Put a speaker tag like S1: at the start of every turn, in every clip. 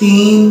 S1: 3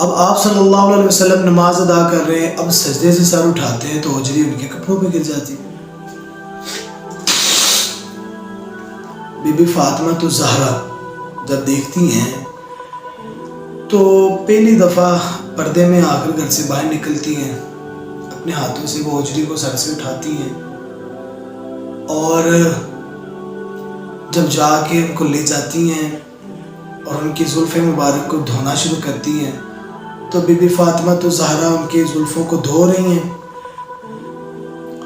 S1: اب آپ صلی اللہ علیہ وسلم نماز ادا کر رہے ہیں، اب سجدے سے سر اٹھاتے ہیں تو حجری ان کے کپڑوں پہ گر جاتی ہے۔ بی بی فاطمہ زہرا جب دیکھتی ہیں تو پہلی دفعہ پردے میں آ کر گھر سے باہر نکلتی ہیں، اپنے ہاتھوں سے وہ حجری کو سر سے اٹھاتی ہیں اور جب جا کے ان کو لے جاتی ہیں اور ان کی زلف مبارک کو دھونا شروع کرتی ہیں تو بی بی فاطمہ زہرا ان کی زلفوں کو دھو رہی ہیں۔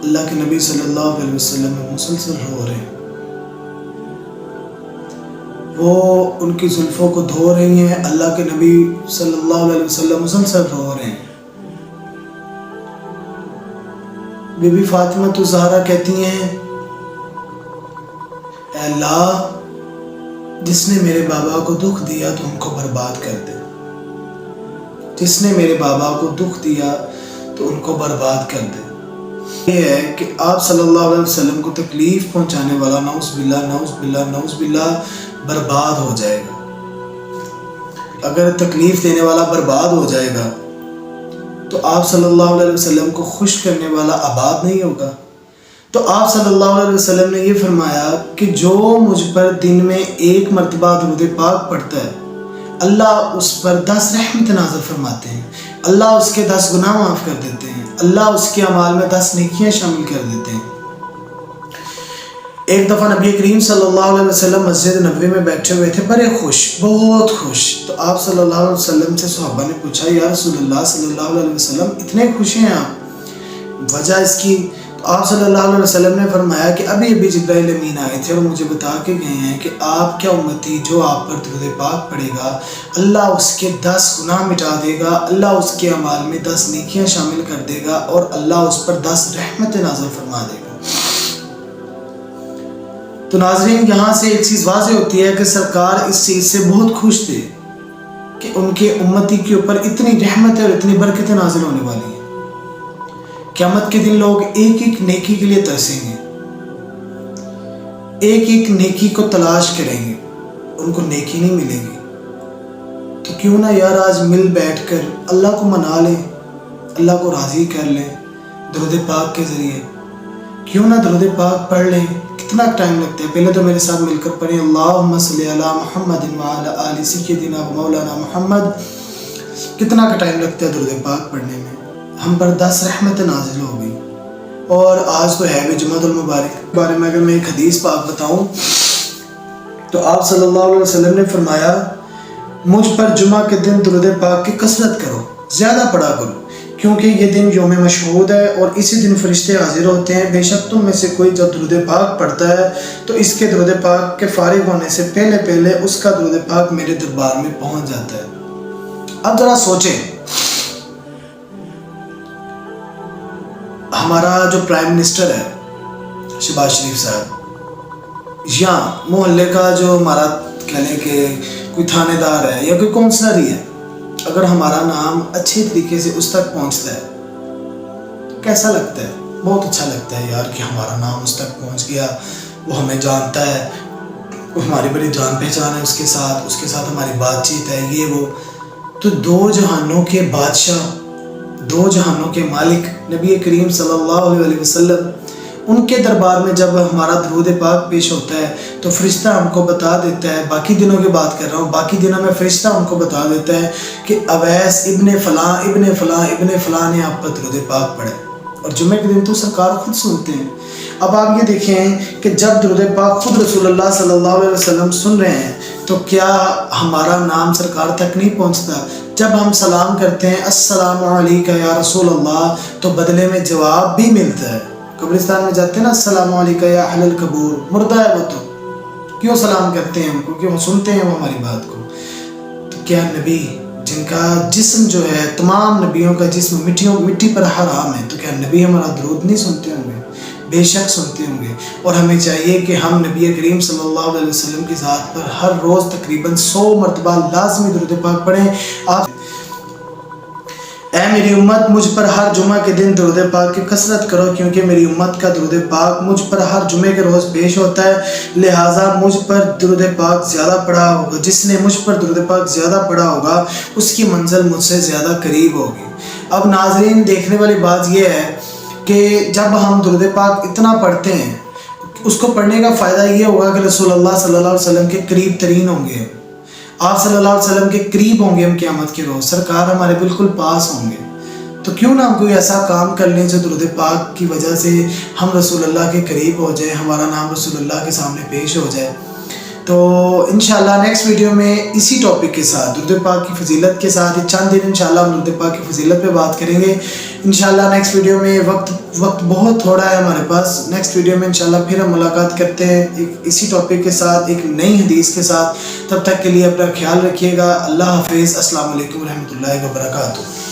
S1: اللہ کے نبی صلی اللہ علیہ وسلم مسلسل رو رہے ہیں، وہ ان کی زلفوں کو دھو رہی ہیں، اللہ کے نبی صلی اللہ علیہ وسلم مسلسل رو رہے ہیں۔ بی بی فاطمہ زہرا کہتی ہیں، اے اللہ جس نے میرے بابا کو دکھ دیا تو ان کو برباد کر دے، جس نے میرے بابا کو دکھ دیا تو ان کو برباد کر دے۔ یہ ہے کہ آپ صلی اللہ علیہ وسلم کو تکلیف پہنچانے والا نعوذ باللہ نعوذ باللہ نعوذ باللہ برباد ہو جائے گا۔ اگر تکلیف دینے والا برباد ہو جائے گا تو آپ صلی اللہ علیہ وسلم کو خوش کرنے والا آباد نہیں ہوگا۔ تو آپ صلی اللہ علیہ وسلم نے یہ فرمایا کہ جو مجھ پر دن میں 1 مرتبہ درود پاک پڑھتا ہے، اللہ اس پر 10 رحمت نازل فرماتے ہیں، اللہ اس کے 10 گناہ معاف کر دیتے ہیں، اللہ اس کے اعمال میں 10 نیکیاں شامل کر دیتے ہیں۔ ایک دفعہ نبی کریم صلی اللہ علیہ وسلم مسجد نبوی میں بیٹھے ہوئے تھے، بڑے خوش، بہت خوش۔ تو آپ صلی اللہ علیہ وسلم سے صحابہ نے پوچھا، یا رسول اللہ صلی اللہ علیہ وسلم اتنے خوش ہیں آپ، وجہ اس کی؟ تو آپ صلی اللہ علیہ وسلم نے فرمایا کہ ابھی جبرائیل امین آئے تھے اور مجھے بتا کے گئے ہیں کہ آپ کیا امتی جو آپ پر درود پاک پڑھے گا، اللہ اس کے 10 گناہ مٹا دے گا، اللہ اس کے اعمال میں 10 نیکیاں شامل کر دے گا اور اللہ اس پر 10 رحمت نازل فرما دے گا۔ تو ناظرین یہاں سے ایک چیز واضح ہوتی ہے کہ سرکار اس چیز سے بہت خوش تھے کہ ان کے امتی کے اوپر اتنی رحمتیں اور اتنی برکتیں نازل ہونے والی ہیں۔ قیامت کے دن لوگ ایک ایک نیکی کے لیے ترسیں گے، ایک ایک نیکی کو تلاش کریں گے، ان کو نیکی نہیں ملے گی۔ تو کیوں نہ یار آج مل بیٹھ کر اللہ کو منا لیں، اللہ کو راضی کر لیں درود پاک کے ذریعے، کیوں نہ درود پاک پڑھ لیں۔ کتنا ٹائم لگتا ہے؟ پہلے تو میرے ساتھ مل کر پڑھیں، اللہم صلی علی محمد وعلی آل سیدنا و مولانا محمد۔ کتنا کا ٹائم لگتا ہے درود پاک پڑھنے میں؟ ہم پر 10 رحمت نازل ہو گئی۔ اور آج تو ہے بھی جمعۃ المبارک کے بارے میں اگر میں ایک حدیث پاک بتاؤں تو آپ صلی اللہ علیہ وسلم نے فرمایا، مجھ پر جمعہ کے دن درود پاک کی کثرت کرو، زیادہ پڑھا کرو، کیونکہ یہ دن یوم مشہود ہے اور اسی دن فرشتے حاضر ہوتے ہیں۔ بے شک تم میں سے کوئی جب درود پاک پڑھتا ہے تو اس کے درود پاک کے فارغ ہونے سے پہلے اس کا درود پاک میرے دربار میں پہنچ جاتا ہے۔ اب ذرا سوچیں، ہمارا جو پرائم منسٹر ہے شہباز شریف صاحب، یا محلے کا جو ہمارا کہہ لیں کہ کوئی تھانے دار ہے یا کوئی کونسلر ہی ہے، اگر ہمارا نام اچھے طریقے سے اس تک پہنچتا ہے تو کیسا لگتا ہے؟ بہت اچھا لگتا ہے یار کہ ہمارا نام اس تک پہنچ گیا، وہ ہمیں جانتا ہے، وہ ہماری بڑی جان پہچان ہے اس کے ساتھ ہماری بات چیت ہے، یہ وہ۔ تو 2 جہانوں کے بادشاہ، 2 جہانوں کے مالک نبی کریم صلی اللہ علیہ وسلم، ان کے دربار میں جب ہمارا درود پاک پیش ہوتا ہے تو فرشتہ ہم کو بتا دیتا ہے، باقی دنوں کی بات کر رہا ہوں، باقی دنوں میں فرشتہ ہم کو بتا دیتا ہے کہ اویس ابن فلاں ابن فلاں ابن فلاں نے آپ پر درود پاک پڑھے، اور جمعے کے دن تو سرکار خود سنتے ہیں۔ اب آپ یہ دیکھیں کہ جب درود پاک خود رسول اللہ صلی اللہ علیہ وسلم سن رہے ہیں تو کیا ہمارا نام سرکار تک نہیں پہنچتا؟ جب ہم سلام کرتے ہیں السلام علیکم یا رسول اللہ تو بدلے میں جواب بھی ملتا ہے۔ قبرستان میں جاتے ہیں نا، السلام علیکم یا اہل القبور، مردہ ہے وہ تو کیوں سلام کرتے ہیں ہم کو؟ کیوں سنتے ہیں وہ ہماری بات کو۔ تو کیا نبی جن کا جسم جو ہے تمام نبیوں کا جسم مٹی پر حرام ہے، تو کیا نبی ہمارا درود نہیں سنتے ہوں گے؟ بے شک سنتے ہوں گے، اور ہمیں چاہیے کہ ہم نبی کریم صلی اللہ علیہ وسلم کی ذات پر ہر روز تقریباً 100 مرتبہ لازمی درود پاک پڑھیں۔ آپ اے میری امت مجھ پر ہر جمعہ کے دن درود پاک کی کثرت کرو، کیونکہ میری امت کا درود پاک مجھ پر ہر جمعے کے روز پیش ہوتا ہے، لہٰذا مجھ پر درود پاک زیادہ پڑھا ہوگا، جس نے مجھ پر درود پاک زیادہ پڑھا ہوگا اس کی منزل مجھ سے زیادہ قریب ہوگی۔ اب ناظرین دیکھنے والی بات یہ ہے کہ جب ہم درود پاک اتنا پڑھتے ہیں، اس کو پڑھنے کا فائدہ یہ ہوگا کہ رسول اللہ صلی اللہ علیہ وسلم کے قریب ترین ہوں گے، آپ صلی اللہ علیہ وسلم کے قریب ہوں گے ہم قیامت کے روز، سرکار ہمارے بالکل پاس ہوں گے۔ تو کیوں نہ ہم کوئی ایسا کام کر لیں جو درود پاک کی وجہ سے ہم رسول اللہ کے قریب ہو جائے، ہمارا نام رسول اللہ کے سامنے پیش ہو جائے۔ تو انشاءاللہ نیکسٹ ویڈیو میں اسی ٹاپک کے ساتھ درود پاک کی فضیلت کے ساتھ چند دن انشاءاللہ ہم درود پاک کی فضیلت پہ بات کریں گے انشاءاللہ۔ نیکسٹ ویڈیو میں وقت بہت تھوڑا ہے ہمارے پاس، نیکسٹ ویڈیو میں انشاءاللہ پھر ہم ملاقات کرتے ہیں اسی ٹاپک کے ساتھ، ایک نئی حدیث کے ساتھ۔ تب تک کے لیے اپنا خیال رکھیے گا۔ اللہ حافظ۔ السلام علیکم ورحمۃ اللہ وبرکاتہ۔